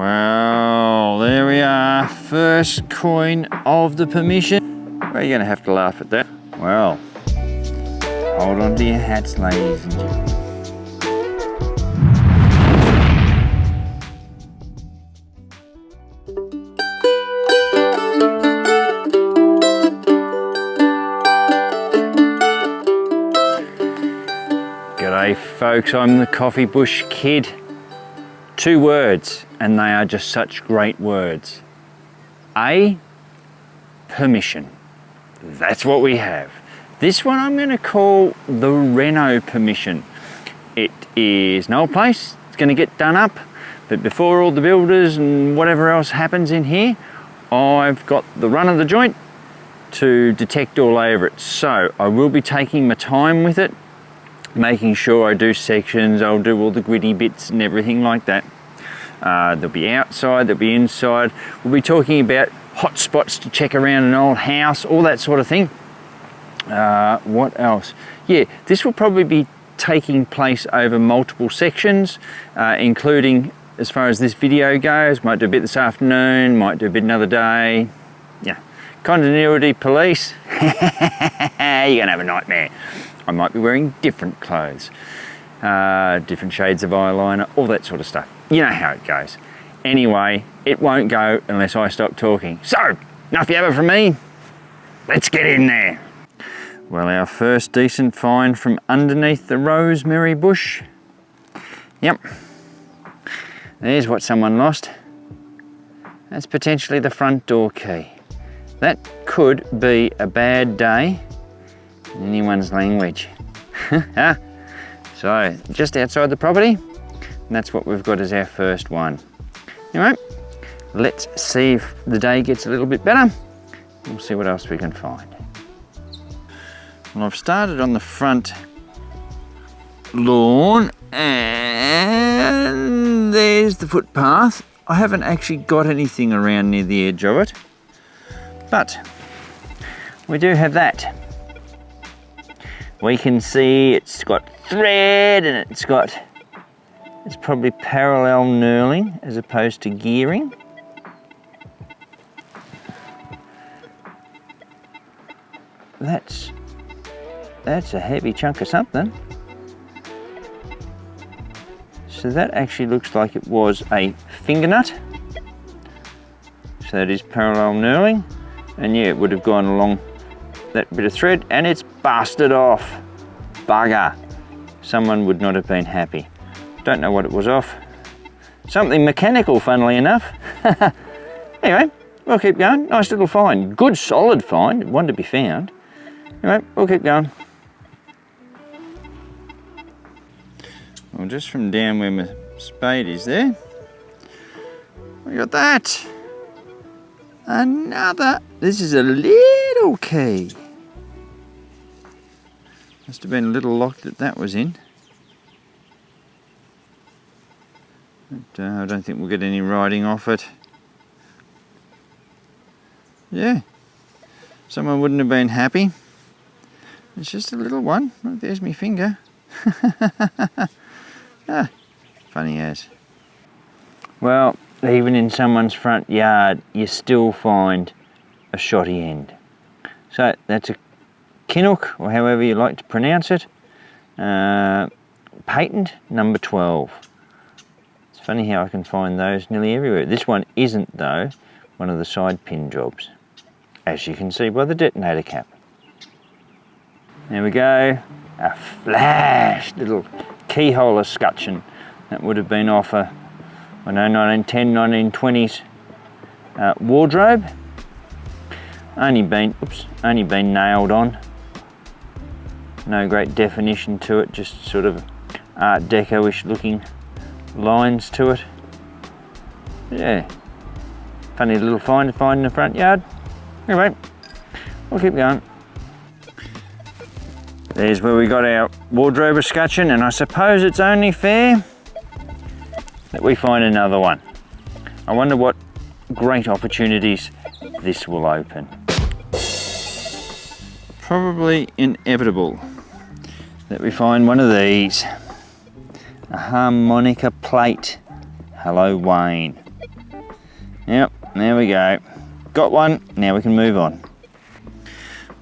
Well, there we are. First coin of the permission. Well, you're going to have to laugh at that. Well, hold on to your hats, ladies and gentlemen. G'day folks, I'm the Coffee Bush Kid. 2 words, and they are just such great words. A, permission. That's what we have. This one I'm going to call the Reno permission. It is an old place, it's going to get done up, but before all the builders and whatever else happens in here, I've got the run of the joint to detect all over it. So I will be taking my time with it, making sure I do sections, I'll do all the gritty bits and everything like that. There'll be outside, there'll be inside. We'll be talking about hot spots to check around an old house, all that sort of thing. What else? Yeah, this will probably be taking place over multiple sections, including as far as this video goes. Might do a bit this afternoon, might do a bit another day. Yeah, continuity police. You're gonna have a nightmare. I might be wearing different clothes, different shades of eyeliner, all that sort of stuff. You know how it goes. Anyway, it won't go unless I stop talking. So, enough yabba from me. Let's get in there. Well, our first decent find from underneath the rosemary bush. Yep. There's what someone lost. That's potentially the front door key. That could be a bad day in anyone's language. So, just outside the property, and that's what we've got as our first one. Anyway, let's see if the day gets a little bit better. We'll see what else we can find. Well, I've started on the front lawn, and there's the footpath. I haven't actually got anything around near the edge of it, but we do have that. We can see it's got thread and it's probably parallel knurling as opposed to gearing. That's a heavy chunk of something. So that actually looks like it was a finger nut. So that is parallel knurling, and yeah, it would have gone along that bit of thread, and it's busted off. Bugger. Someone would not have been happy. Don't know what it was off. Something mechanical, funnily enough. Anyway, we'll keep going. Nice little find. Good solid find, one to be found. Anyway, we'll keep going. Well, just from down where my spade is there, we got that. Another. This is a little key. Must have been a little lock that was in. But, I don't think we'll get any writing off it. Yeah, someone wouldn't have been happy. It's just a little one. Oh, there's my finger. Ah, funny as. Well, even in someone's front yard, you still find a shotty end. So that's a Chinook, or however you like to pronounce it. Patent number 12. It's funny how I can find those nearly everywhere. This one isn't though, one of the side pin jobs, as you can see by the detonator cap. There we go, a flash little keyhole escutcheon. That would have been off a, I know, 1910, 1920s wardrobe. Only been nailed on. No great definition to it, just sort of Art Deco-ish looking lines to it. Yeah, funny little find to find in the front yard. Anyway, we'll keep going. There's where we got our wardrobe escutcheon, and I suppose it's only fair that we find another one. I wonder what great opportunities this will open. Probably inevitable that we find one of these. A harmonica plate. Hello, Wayne. Yep, there we go. Got one, now we can move on.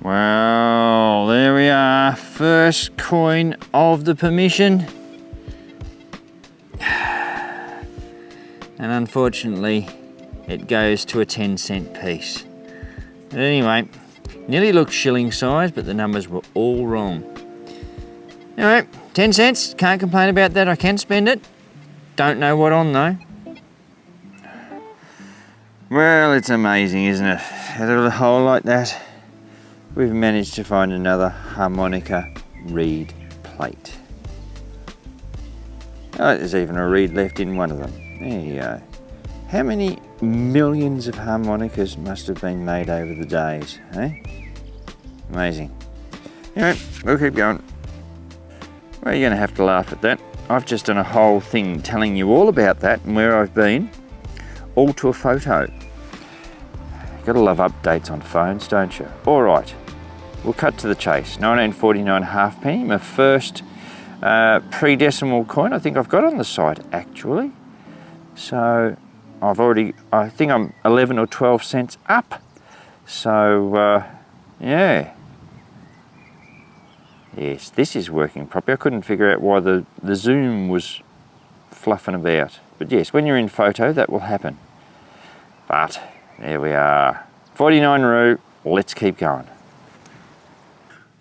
Well, there we are. First coin of the permission. And unfortunately, it goes to a 10-cent piece. But anyway, nearly looked shilling size, but the numbers were all wrong. Anyway, 10 cents, can't complain about that. I can spend it. Don't know what on though. Well, it's amazing, isn't it? Out of a hole like that, we've managed to find another harmonica reed plate. Oh, there's even a reed left in one of them. There you go. How many millions of harmonicas must have been made over the days, eh? Amazing. Anyway, we'll keep going. Well, you're going to have to laugh at that. I've just done a whole thing telling you all about that and where I've been, all to a photo. You've got to love updates on phones, don't you? All right, we'll cut to the chase. 1949 halfpenny, my first pre-decimal coin I think I've got on the site actually. So I think I'm 11 or 12 cents up. So yeah. Yes, this is working properly. I couldn't figure out why the zoom was fluffing about. But yes, when you're in photo, that will happen. But there we are. 49 roux, let's keep going.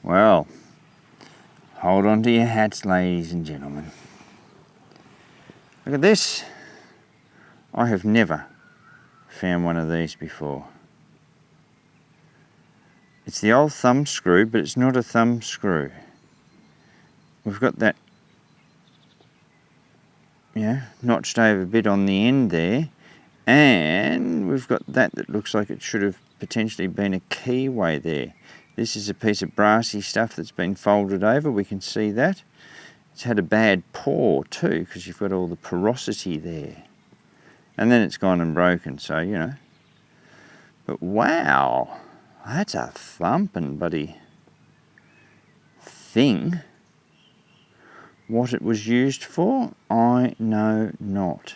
Well, hold on to your hats, ladies and gentlemen. Look at this. I have never found one of these before. It's the old thumb screw, but it's not a thumb screw. We've got that, notched over bit on the end there, and we've got that looks like it should have potentially been a keyway there. This is a piece of brassy stuff that's been folded over, we can see that. It's had a bad pour too, because you've got all the porosity there. And then it's gone and broken, so, you know. But wow, that's a thumping bloody thing. What it was used for, I know not.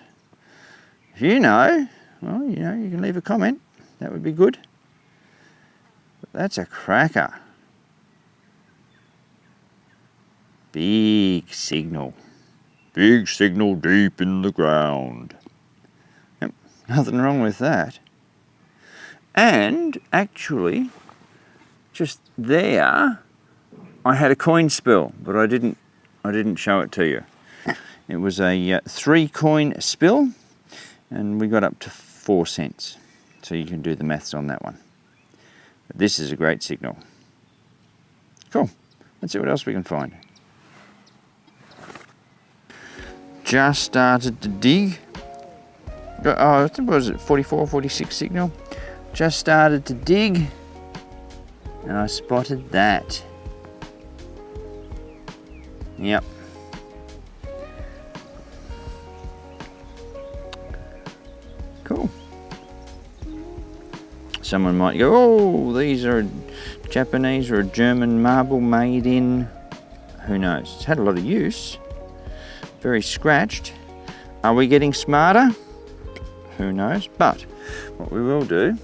If you know, well, you can leave a comment. That would be good. But that's a cracker. Big signal. Big signal deep in the ground. Yep, nothing wrong with that. And actually, just there, I had a coin spill, but I didn't show it to you. It was a 3-coin spill, and we got up to 4 cents. So you can do the maths on that one. But this is a great signal. Cool. Let's see what else we can find. Just started to dig. Oh, I think was it 44, 46 signal? Just started to dig, and I spotted that. Yep. Cool. Someone might go, oh, these are Japanese or a German marble made in, who knows. It's had a lot of use. Very scratched. Are we getting smarter? Who knows? But what we will do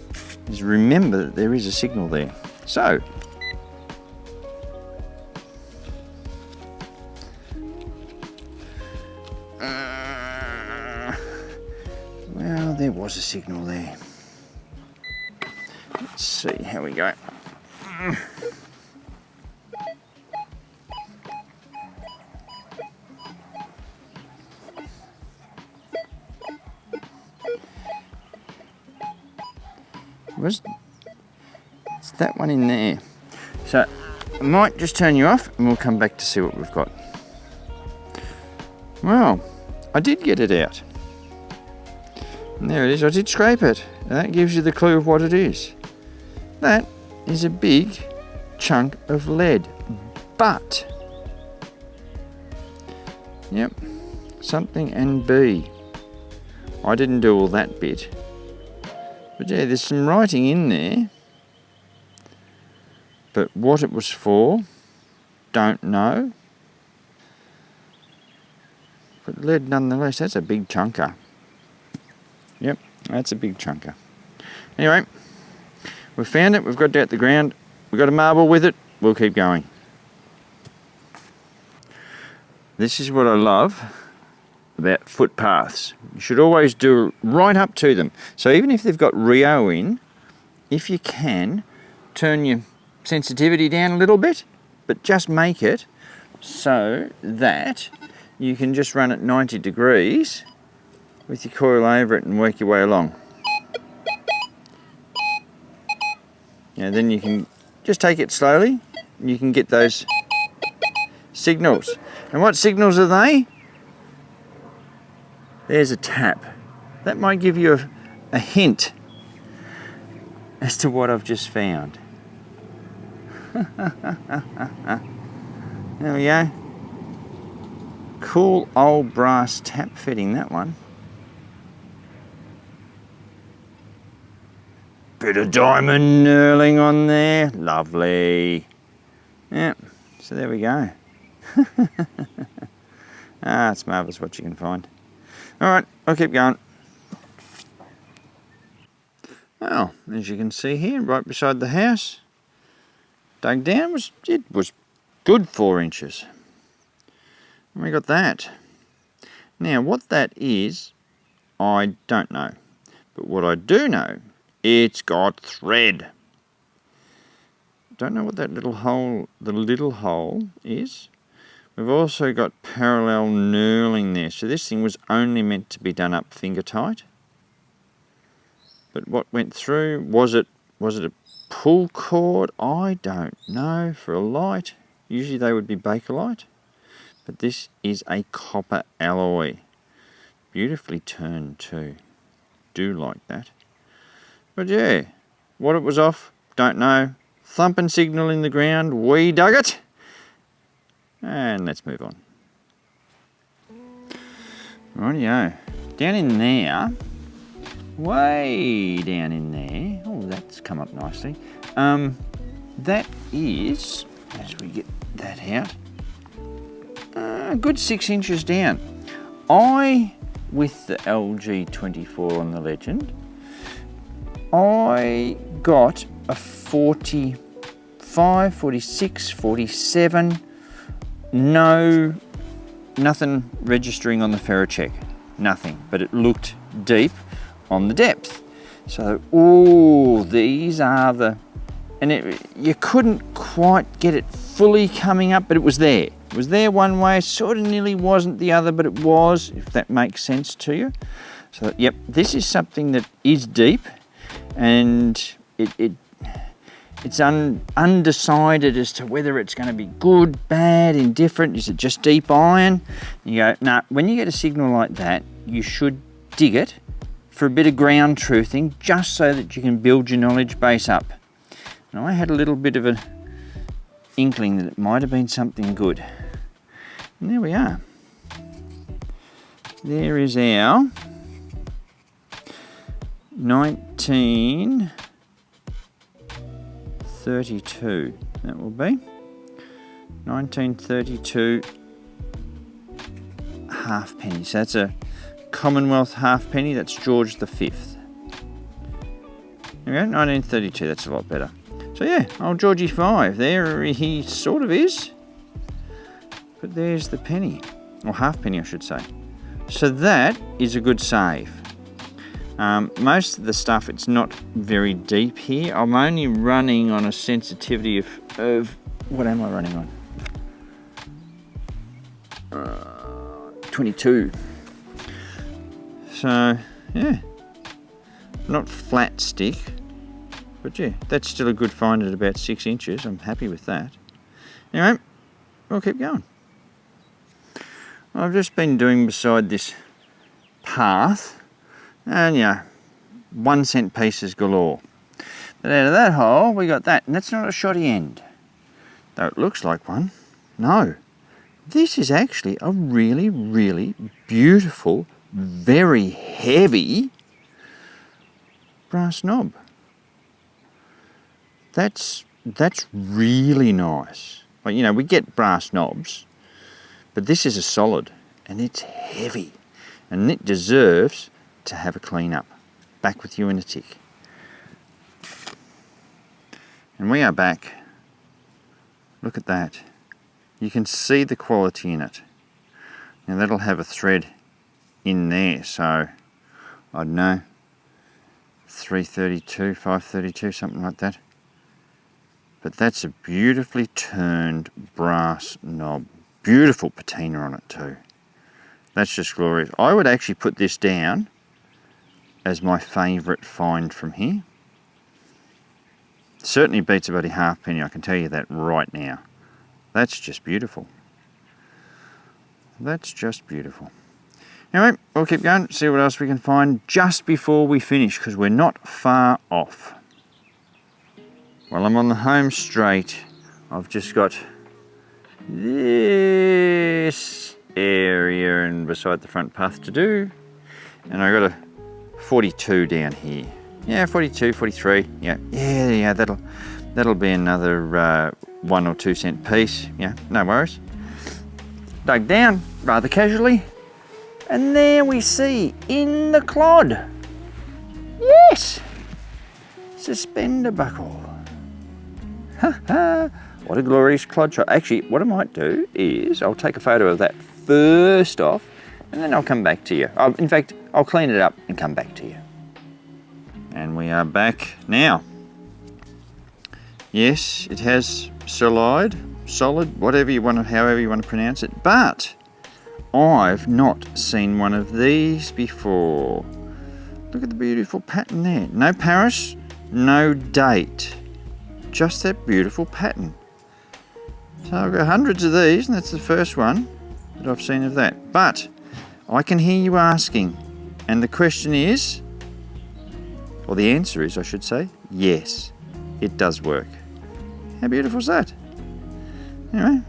is remember that there is a signal there. So, well, there was a signal there. Let's see how we go. It's that one in there. So I might just turn you off and we'll come back to see what we've got. Well, I did get it out. And there it is, I did scrape it. And that gives you the clue of what it is. That is a big chunk of lead. But, yep, something and B. I didn't do all that bit. But yeah, there's some writing in there. But what it was for, don't know. But lead nonetheless, that's a big chunker. Yep, That's a big chunker. Anyway, we've found it, we've got it out the ground, we've got a marble with it, we'll keep going. This is what I love about footpaths. You should always do right up to them. So even if they've got Rio in, if you can, turn your sensitivity down a little bit, but just make it so that you can just run at 90 degrees with your coil over it and work your way along. Then you can just take it slowly and you can get those signals. And what signals are they? There's a tap. That might give you a hint as to what I've just found. There we go. Cool old brass tap fitting, that one. Bit of diamond knurling on there. Lovely. Yeah, so there we go. It's marvellous what you can find. Alright, I'll keep going. Well, as you can see here, right beside the house, dug down, it was good 4 inches. And we got that. Now, what that is, I don't know. But what I do know, it's got thread. Don't know what that little hole, the little hole is. We've also got parallel knurling there. So this thing was only meant to be done up finger tight. But what went through, was it a pull cord? I don't know. For a light, usually they would be Bakelite. But this is a copper alloy. Beautifully turned too. Do like that. But yeah, what it was off, don't know. Thumping signal in the ground, we dug it. And let's move on. Rightio. Down in there, way down in there, oh, that's come up nicely. That is, as we get that out, a good 6 inches down. With the LG24 on the Legend, I got a 45, 46, 47, nothing registering on the ferrocheck, nothing, but it looked deep on the depth. So, these are you couldn't quite get it fully coming up, but it was there. It was there one way, sort of nearly wasn't the other, but it was, if that makes sense to you. So, yep, this is something that is deep, and it's undecided as to whether it's going to be good, bad, indifferent. Is it just deep iron? You go, nah, when you get a signal like that, you should dig it for a bit of ground truthing, just so that you can build your knowledge base up. And I had a little bit of an inkling that it might have been something good. And there we are. There is our 1932, that will be 1932 halfpenny. So that's a Commonwealth halfpenny. That's George the 5th. There we go, 1932. That's a lot better. So yeah, old Georgie 5. There he sort of is. But there's the penny, or halfpenny, I should say. So that is a good save. Most of the stuff, it's not very deep here. I'm only running on a sensitivity of what am I running on? 22. So, yeah. Not flat stick, but yeah, that's still a good find at about 6 inches. I'm happy with that. Anyway, we'll keep going. I've just been doing beside this path, and yeah, 1 cent pieces galore. But out of that hole, we got that, and that's not a shoddy end. Though it looks like one. No. This is actually a really, really beautiful, very heavy brass knob. That's really nice. Well, you know, we get brass knobs, but this is a solid, and it's heavy, and it deserves to have a clean up. back with you in a tick. And we are back. Look at that. You can see the quality in it. Now that'll have a thread in there, so I don't know, 332, 532, something like that. But that's a beautifully turned brass knob. Beautiful patina on it too. That's just glorious. I would actually put this down as my favourite find from here. Certainly beats a bloody halfpenny, I can tell you that right now. That's just beautiful. That's just beautiful. Anyway, we'll keep going, see what else we can find just before we finish, because we're not far off. Well, I'm on the home straight. I've just got this area and beside the front path to do. And I got a 42 down here. Yeah, 42, 43. Yeah, that'll be another 1 or 2 cent piece. Yeah, no worries. Dug down rather casually. And there we see in the clod. Yes! Suspender buckle. What a glorious clod shot. Actually, what I might do is I'll take a photo of that first off and then I'll come back to you. In fact, I'll clean it up and come back to you. And we are back now. Yes, it has solid, whatever you want to, however you want to pronounce it, but I've not seen one of these before. Look at the beautiful pattern there. No Paris, no date. Just that beautiful pattern. So I've got hundreds of these, and that's the first one that I've seen of that. But I can hear you asking, and the question is, or the answer is, I should say, yes, it does work. How beautiful is that? Anyway,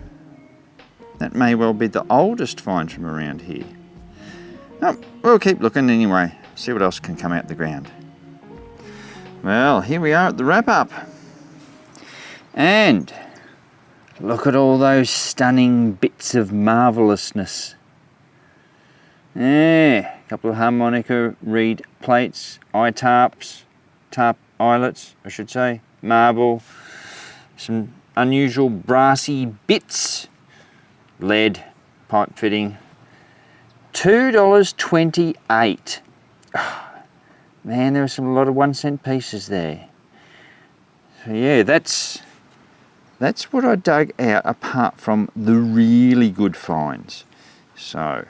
that may well be the oldest find from around here. Oh, we'll keep looking anyway, see what else can come out the ground. Well, here we are at the wrap-up. And look at all those stunning bits of marvellousness. Yeah, a couple of harmonica reed plates, eye-tarps, tarp eyelets, I should say, marble, some unusual brassy bits, lead, pipe fitting, $2.28. Oh, man, there were a lot of 1 cent pieces there. So yeah, that's what I dug out apart from the really good finds. So,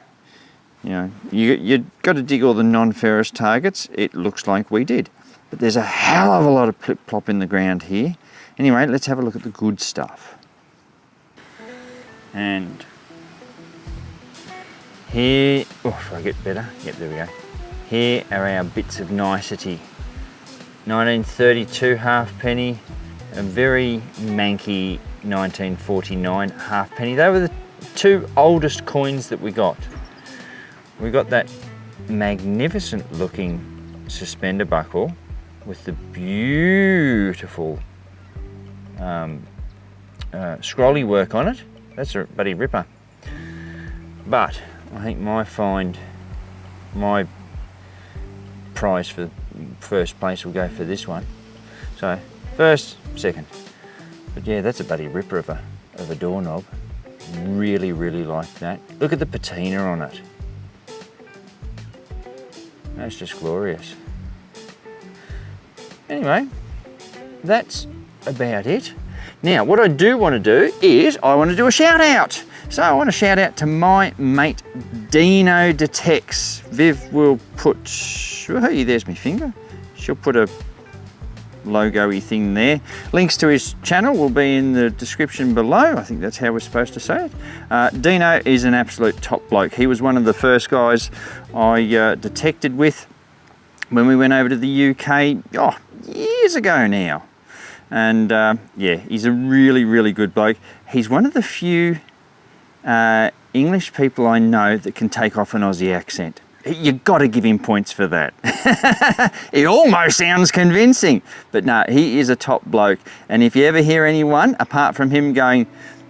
you know, you got to dig all the non-ferrous targets. It looks like we did. But there's a hell of a lot of plip-plop in the ground here. Anyway, let's have a look at the good stuff. And here, oh, if I get better, yep, there we go. Here are our bits of nicety. 1932 halfpenny, a very manky 1949 halfpenny. They were the two oldest coins that we got. We got that magnificent looking suspender buckle with the beautiful scrolly work on it. That's a bloody ripper. But I think my prize for first place will go for this one. So first, second. But yeah, that's a bloody ripper of a doorknob. Really, really like that. Look at the patina on it. That's just glorious. Anyway, that's about it. Now, what I do want to do is I want to do a shout out. So I want to shout out to my mate Dino Detects. Viv will put, hey, there's my finger. She'll put a logo-y thing there. Links to his channel will be in the description below. I think that's how we're supposed to say it. Dino is an absolute top bloke. He was one of the first guys I detected with when we went over to the UK, years ago now. And yeah, he's a really, really good bloke. He's one of the few English people I know that can take off an Aussie accent. You've got to give him points for that. It almost sounds convincing, but no, he is a top bloke. And if you ever hear anyone, apart from him going,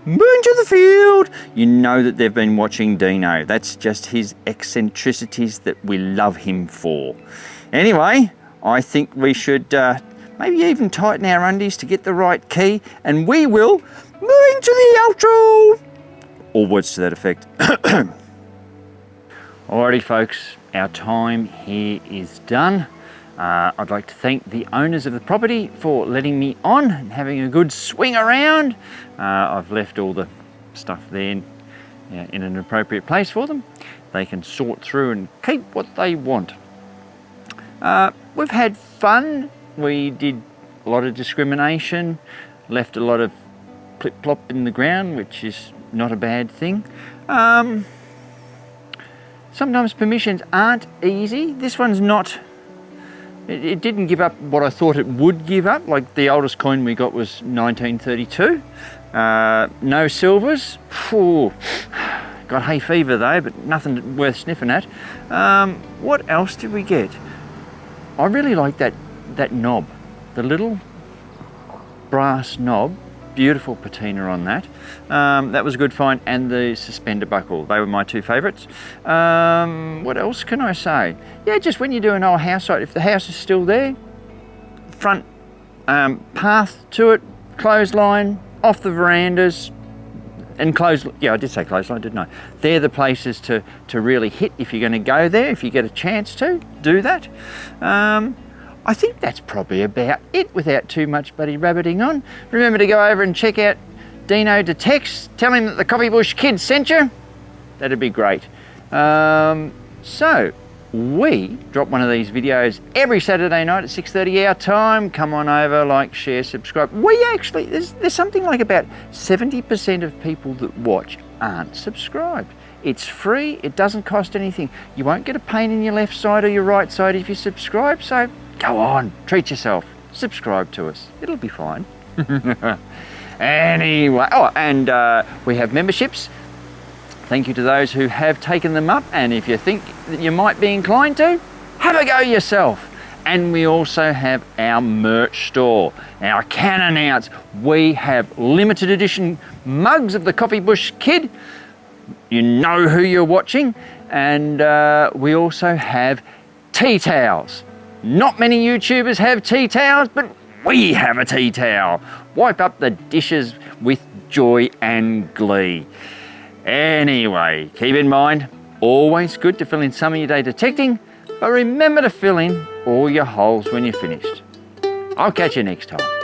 "Moon to the field," you know that they've been watching Dino. That's just his eccentricities that we love him for. Anyway, I think we should maybe even tighten our undies to get the right key, and we will move into the outro. Or words to that effect. Alrighty folks, our time here is done. I'd like to thank the owners of the property for letting me on and having a good swing around. I've left all the stuff there in an appropriate place for them. They can sort through and keep what they want. We've had fun. We did a lot of discrimination, left a lot of plip-plop in the ground, which is not a bad thing. Sometimes permissions aren't easy. This one's not. It didn't give up what I thought it would give up. Like the oldest coin we got was 1932. No silvers. Phew. Got hay fever though, but nothing worth sniffing at. What else did we get? I really like that knob, the little brass knob. Beautiful patina on that. That was a good find, and the suspender buckle. They were my two favourites. What else can I say? Yeah, just when you do an old house site, if the house is still there, front path to it, clothesline, off the verandas, and yeah, I did say clothesline, didn't I? They're the places to really hit if you're going to go there, if you get a chance to do that. I think that's probably about it without too much buddy rabbiting on. Remember to go over and check out Dino Detects. Tell him that the Coffee Bush Kid sent you. That'd be great. So, we drop one of these videos every Saturday night at 6:30 our time. Come on over, like, share, subscribe. We actually, there's something like about 70% of people that watch aren't subscribed. It's free, it doesn't cost anything. You won't get a pain in your left side or your right side if you subscribe, so go on, treat yourself, subscribe to us, it'll be fine. Anyway, and we have memberships. Thank you to those who have taken them up, and if you think that you might be inclined to, have a go yourself. And we also have our merch store, our Cannon Outs. We have limited edition mugs of the Coffee Bush Kid. You know who you're watching. And we also have tea towels. Not many YouTubers have tea towels, but we have a tea towel. Wipe up the dishes with joy and glee. Anyway, keep in mind, always good to fill in some of your day detecting, but remember to fill in all your holes when you're finished. I'll catch you next time.